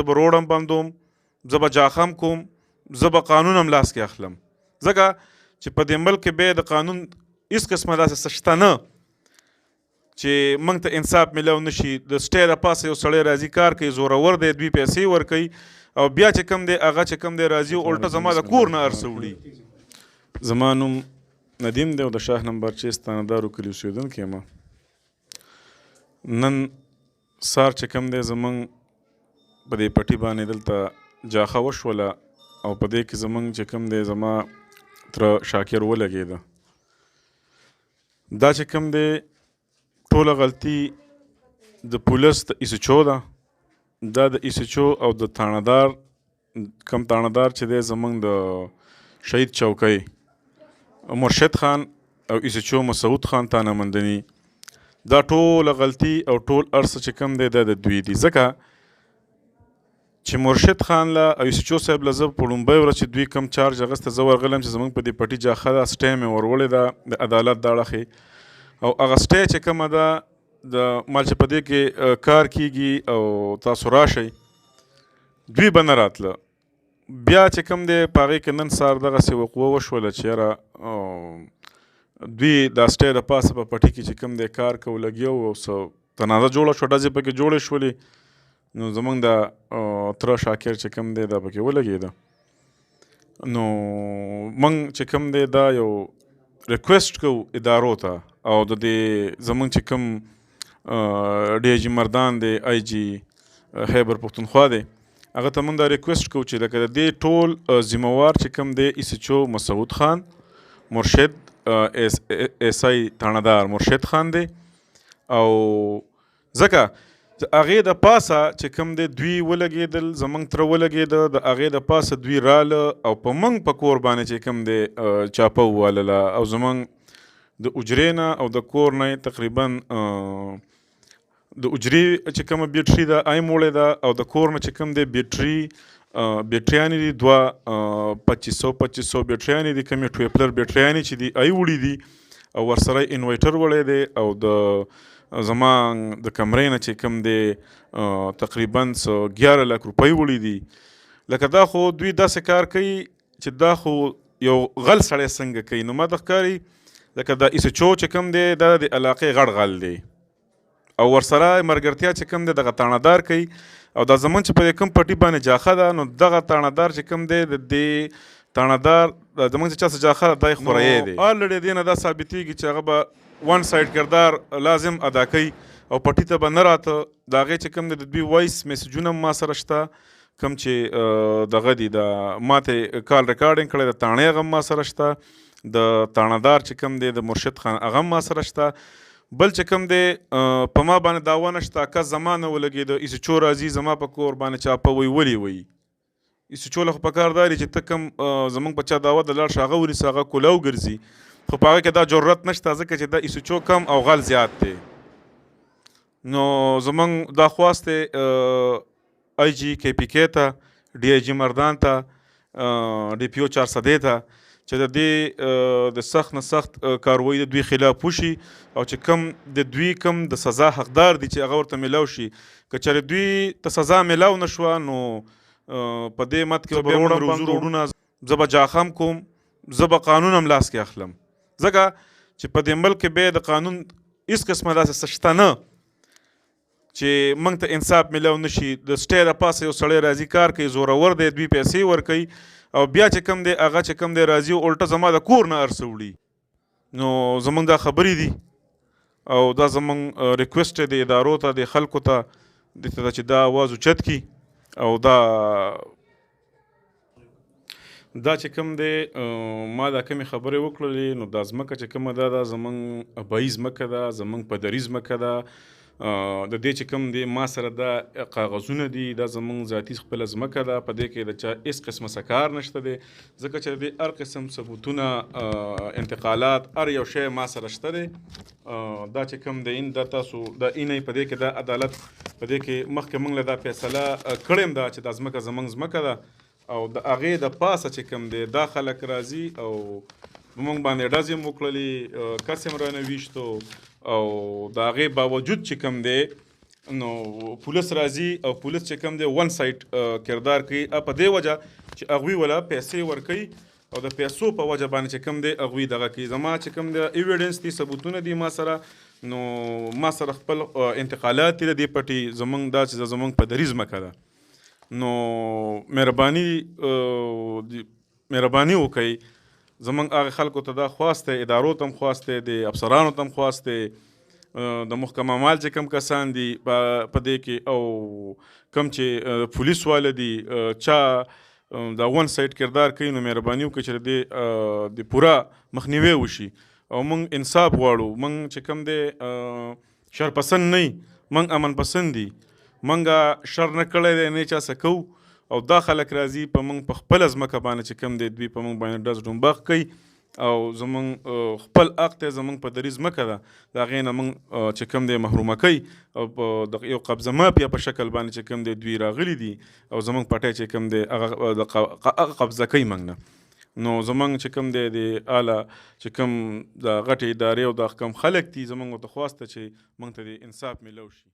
زه به روډ هم بندوم، زه به جاخه هم کوم، زه به قانون هم لاس کې اخلم. ځکه چې په دې ملک کې بیا د قانون هېڅ قسمه داسې څه شته نه چې موږ ته انصاف میلاو نه شي. د سټې د پاسه یو سړی راځي کار کوي، زورور دی، دوی پیسې ورکوي او بیا چې کوم دی هغه چې کوم دی راځي الټه زما د کور نه هر څه وړي. زما نوم ندیم دی او د شاه نمبر 6 ستانهدارو کلي اوسېدونکی یم. نن سهار چې کوم دی زموږ په دې پټي باندې دلته جاخه وشوله او په دې کې زموږ چې کوم دی زما تره شاکر ولګېده. دا چې کوم دی ټوله غلطي د پولیس د ایسچو ده. دا د ایسچو او د تاڼهدار کم تاڼهدار چې دی زموږ د شهید چوکۍ مرشد خان او ایسچو مسعود خان تانه مندني، دا ټوله غلطي او ټول هر څه چې کوم دی دا د دوی دي. ځکه چې مرشد خان له او ایسچو صاحب له زه په لومبۍ ورځ چې دوی کم چارج اخیسته زه ورغلم چې زموږ په دې پټي جاخه ده، سټی مې ورولې ده د عدالت دا اړخې او هغه سټی چې کومه ده د مال چې په دې کې کار کیږي او تاسو راشئ دوی به نه راتله. بیا چې کوم دی په هغې کې نن سهار دغسې وقوه وشوله چې یاره دوی دا سټی د پاسه په پټي کې چې کوم دی کار کو لګیا او څه تنازه جوړه شوه، ډزې پکې جوړې شولې. نو زموږ د تره شاکر چې کوم دی دا پکې ولګېده. نو موږ چې کوم دی دا یو ریکویسټ کوو ادارو ته او د دې زموږ چې کوم ډي جي مردان دی، آی جي خیبر پښتونخوا دی، هغه ته موږ دا ریکویسټ کوو چې لکه د دې ټول ذمهوار چې کوم دی ایسچو مسعود خان، مرشد ایس آی تاڼهدار مرشد خان دی او ځکه د هغې د پاسه چې کوم دی دوی ولګېدل، زموږ تره ولګېده، د هغې د پاسه دوی راله او په موږ په کور باندې چې کوم دی چاپه ووالله او زموږ د اجرې نه او د کور نه تقریبا د اجرې چې کومه بیټري ده ای موړې ده او د کور نه چې کوم دی بیټریانې دي 2500 بیټریانې دي، کومې ټویپلر بیټریانې چې دي ای وړي دي او ورسره انویټر وړی دی او د زما د کمرې نه چې کوم دی تقریبا 11 لک روپۍ وړي دي. لکه دا خو دوی داسې کار کوي چې دا خو یو غل سړی څنګه کوي. نو ما ته ښکاري لکه دا ایسچو چې کوم دی دا د علاقې غټ غل دی او ورسره ملګرتیا چې کوم دی دغه تاڼهدار کوي او دا زموږ چې په دې کوم پټي باندې جاخه ده نو دغه تاڼهدار چې کوم دی د دې تاڼهدار زموږ چې چا څه جاخه ده دا یې خورایې دی. الریډي دې نه دا ثابتېږي چې هغه به ون سایډ کردار لازم ادا کوي او پټي ته به نه راته. د هغې چې کوم دی د دوی وایس میسجونه هم ما سره شته، کوم چې دغه دي د ماته کال ریکارډینګ کړی د تاڼې هغه هم ما سره شته، د تاڼهدار چې کوم دی د مرشد خان هغه هم ما سره شته. بل چې کوم دی په ما باندې دعوه نشته، کس زما نه ولګېده، ایسچو راځي زما په کور باندې چاپه وی ولې وی. ایسچو له خو په کار دا چې ته کوم زموږ په چا دعوه د لاړ شه هغه ونیسه، هغه کولاو ګرځي، خو په هغه کې دا جرأت نشته ځکه چې دا ایسچو کم او غل زیات دی. نو زموږ دا خواست دی آی جي کے پي کې ته، ډي آی جي مردان ته، ډي پي او 400 ته چې د دې د سخت نه سخت کاروایي د دوی خلاف وشي او چې کوم د دوی کوم د سزا حقدار دي چې هغه ورته میلاو شي. که چېرې دوی ته سزا میلاو نه شوه نو په دې مت کې به روډونه زه به جاخه هم کوم، زه به قانون هم لاس کې اخلم. ځکه چې په دې ملک کې بیا د قانون هېڅ قسمه داسې څه شته نه چې موږ ته انصاف میلاو نه شي. د سټی د پاسه یو سړی راځي کار کوي، زورور دی، دوی پیسې ورکوي او بیا چې کوم دی هغه چې کوم دی راځي الټه زما د کور نه هر څه وړي. نو زموږ دا خبرې دي او دا زموږ ریکویسټ دی ادارو ته، د خلکو ته دې ته چې دا آواز اوچت کړي او دا چې کوم دی ما دا کمې خبرې وکړلې نو دا ځمکه چې کومه ده دا زموږ ابایي ځمکه ده، زموږ پدري ځمکه ده. د دې چې کوم دی ما سره دا کاغذونه دي، دا زموږ ذاتي خپله ځمکه ده، په دې کې د چا هېڅ قسمه څه کار نشته دی ځکه چې د دې هر قسم ثبوتونه انتقالات هر یو شی ما سره شته دی. دا چې کوم دی دا تاسو دا اینی په دې کې دا عدالت په دې کې مخکې موږ له دا فیصله کړې ده چې دا ځمکه زموږ ځمکه ده او د هغې د پاسه چې کوم دی دا خلک راځي او موږ باندې ډزې هم وکړلې، کس هم رانه ویشتو او د هغې باوجود چې کوم دی نو پولیس راځي او پولیس چې کوم دی ون سایډ کردار کوي په دې وجه چې هغوی ولا پیسې ورکوي او د پیسو په وجه باندې چې کوم دی هغوی دغه کوي. زما چې کوم دی ایویډنس دي، ثبوتونه دي ما سره، نو ما سره خپل انتقالات دي د دې پټي، زمونږ دا چې زمونږ په دریځ مکه ده. نو مهرباني وکئ، زمونږ هغه خلکو ته دا خواست دی، ادارو ته هم خواست دی، د افسرانو ته هم خواست دی، د محکمه مال چې کوم کسان دي په دې کې او کوم چې پولیس والا دي چا دا ون سایډ کردار کوي، نو مهرباني وکړئ چې د پوره مخنیوی وشي او موږ انصاف غواړو. موږ چې کوم دی شرپسند نه یو، موږ امن پسند دي، موږ شر نه کړی دی، نه چا څه کوو او دا خلک راځي په موږ په خپله ځمکه باندې چې کوم دی دوی په موږ باندې ډز ډومبخ کوي او زمونږ خپل حق دی، زمونږ په دریځ ځمکه ده، د هغې نه موږ چې کوم دی محرومه کوي او په یو قبضه مافیا په شکل باندې چې کوم دی دوی راغلي دي او زمونږ پټی چې کوم دی هغه قبضه کوي موږ نه. نو زمونږ چې کوم دی د اعلی چې کوم د غټې ادارې او د کوم خلک دي، زمونږ ورته خواست ده چې موږ ته د انصاف میلاو شي.